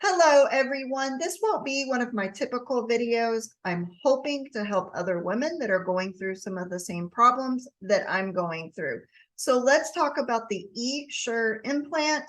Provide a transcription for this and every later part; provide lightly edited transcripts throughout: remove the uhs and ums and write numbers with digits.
Hello, everyone. This won't be one of my typical videos. I'm hoping to help other women that are going through some of the same problems that I'm going through. So let's talk about the Essure implant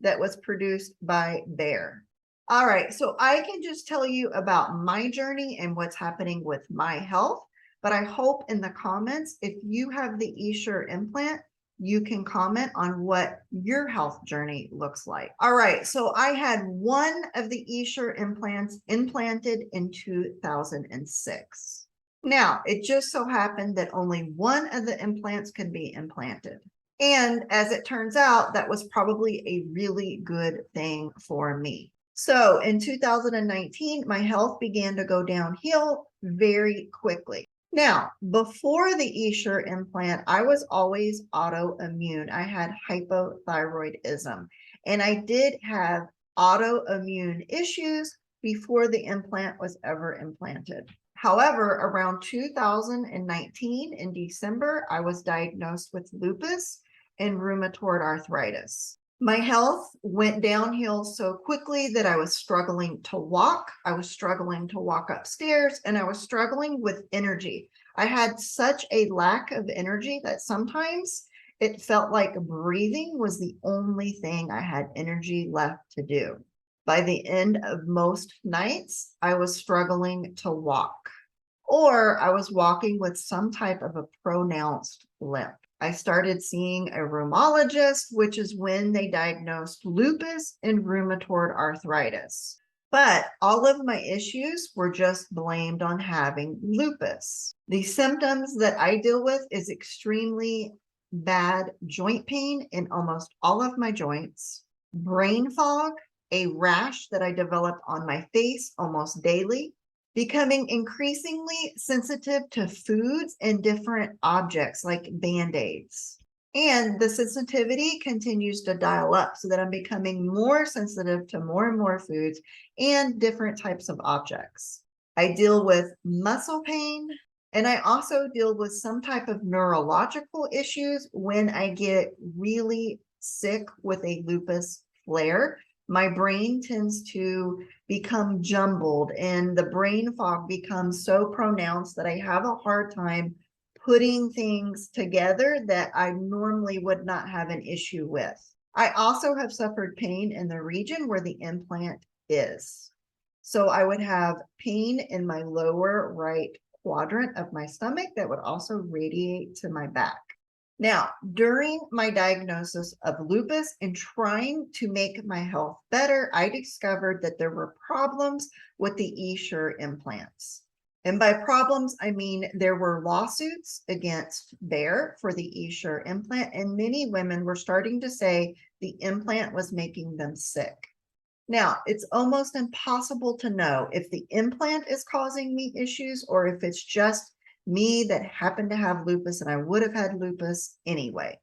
that was produced by Bayer. All right, so I can just tell you about my journey and what's happening with my health, but I hope in the comments, if you have the Essure implant, you can comment on what your health journey looks like. All right, so I had one of the Essure implants implanted in 2006. Now, it just so happened that only one of the implants could be implanted. And as it turns out, that was probably a really good thing for me. So in 2019, my health began to go downhill very quickly. Now, before the Essure implant, I was always autoimmune. I had hypothyroidism, and I did have autoimmune issues before the implant was ever implanted. However, around 2019 in December, I was diagnosed with lupus and rheumatoid arthritis. My health went downhill so quickly that I was struggling to walk. I was struggling to walk upstairs, and I was struggling with energy. I had such a lack of energy that sometimes it felt like breathing was the only thing I had energy left to do. By the end of most nights, I was struggling to walk, or I was walking with some type of a pronounced limp. I started seeing a rheumatologist, which is when they diagnosed lupus and rheumatoid arthritis. But all of my issues were just blamed on having lupus. The symptoms that I deal with is extremely bad joint pain in almost all of my joints, brain fog, a rash that I develop on my face almost daily, becoming increasingly sensitive to foods and different objects like Band-Aids. And the sensitivity continues to dial up so that I'm becoming more sensitive to more and more foods and different types of objects. I deal with muscle pain, and I also deal with some type of neurological issues when I get really sick with a lupus flare. My brain tends to become jumbled and the brain fog becomes so pronounced that I have a hard time putting things together that I normally would not have an issue with. I also have suffered pain in the region where the implant is. So I would have pain in my lower right quadrant of my stomach that would also radiate to my back. Now, during my diagnosis of lupus and trying to make my health better, I discovered that there were problems with the Essure implants. And by problems, I mean there were lawsuits against Bayer for the Essure implant, and many women were starting to say the implant was making them sick. Now, it's almost impossible to know if the implant is causing me issues or if it's just me that happened to have lupus, and I would have had lupus anyway.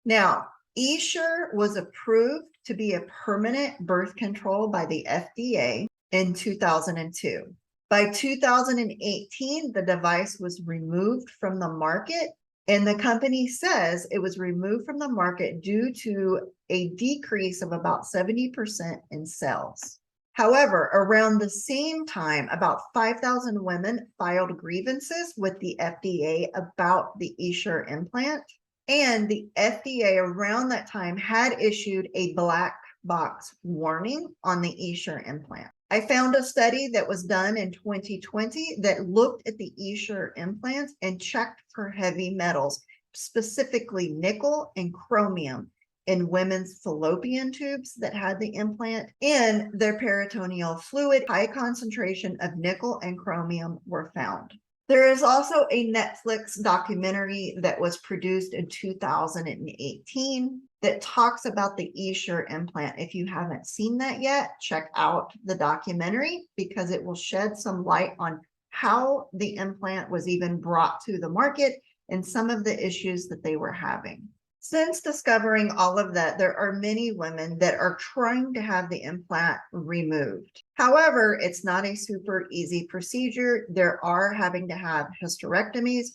Now, Essure was approved to be a permanent birth control by the FDA in 2002. By 2018, the device was removed from the market, and the company says it was removed from the market due to a decrease of about 70% in sales. However, around the same time, about 5,000 women filed grievances with the FDA about the Essure implant, and the FDA around that time had issued a black box warning on the Essure implant. I found a study that was done in 2020 that looked at the Essure implants and checked for heavy metals, specifically nickel and chromium, in women's fallopian tubes that had the implant. In their peritoneal fluid, high concentration of nickel and chromium were found. There is also a Netflix documentary that was produced in 2018 that talks about the Essure implant. If you haven't seen that yet, check out the documentary because it will shed some light on how the implant was even brought to the market and some of the issues that they were having. Since discovering all of that, there are many women that are trying to have the implant removed. However, it's not a super easy procedure. There are having to have hysterectomies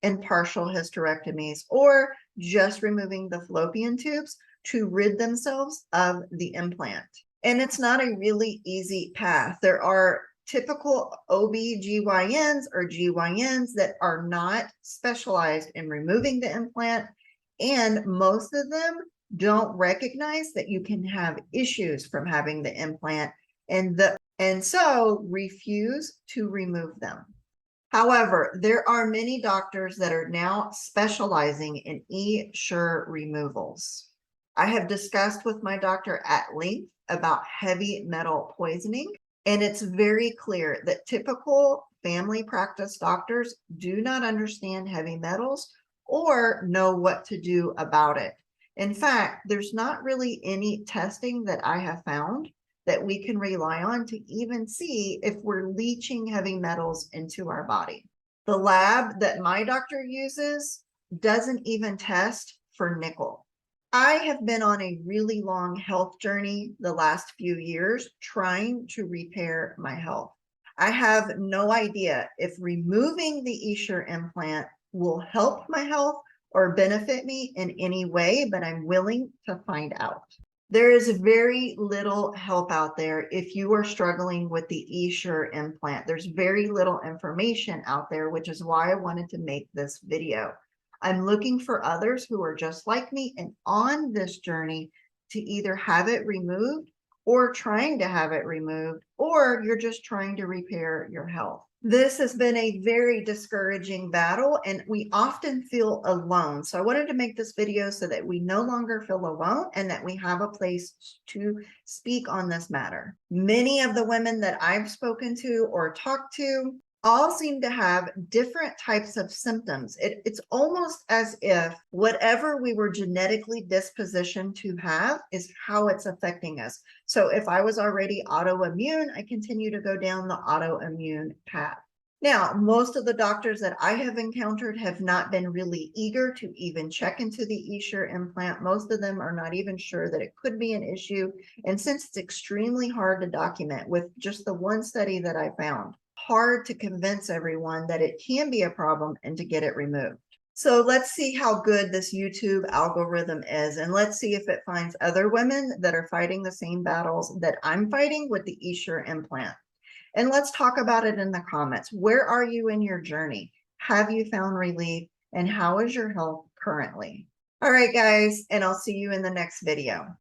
and partial hysterectomies, or just removing the fallopian tubes to rid themselves of the implant. And it's not a really easy path. There are typical OB-GYNs or GYNs that are not specialized in removing the implant, and most of them don't recognize that you can have issues from having the implant and so refuse to remove them. However, there are many doctors that are now specializing in Essure removals. I have discussed with my doctor at length about heavy metal poisoning, and it's very clear that typical family practice doctors do not understand heavy metals or know what to do about it. In fact, there's not really any testing that I have found that we can rely on to even see if we're leaching heavy metals into our body. The lab that my doctor uses doesn't even test for nickel. I have been on a really long health journey the last few years trying to repair my health. I have no idea if removing the Essure implant will help my health or benefit me in any way, but I'm willing to find out. There is very little help out there if you are struggling with the Essure implant. There's very little information out there, which is why I wanted to make this video. I'm looking for others who are just like me and on this journey to either have it removed or trying to have it removed, or you're just trying to repair your health. This has been a very discouraging battle, and we often feel alone. So I wanted to make this video so that we no longer feel alone and that we have a place to speak on this matter. Many of the women that I've spoken to or talked to all seem to have different types of symptoms. It's almost as if whatever we were genetically dispositioned to have is how it's affecting us. So if I was already autoimmune, I continue to go down the autoimmune path. Now, most of the doctors that I have encountered have not been really eager to even check into the Essure implant. Most of them are not even sure that it could be an issue. And since it's extremely hard to document with just the one study that I found, hard to convince everyone that it can be a problem and to get it removed. So let's see how good this YouTube algorithm is, and let's see if it finds other women that are fighting the same battles that I'm fighting with the Essure implant. And let's talk about it in the comments. Where are you in your journey? Have you found relief? And how is your health currently? All right, guys, and I'll see you in the next video.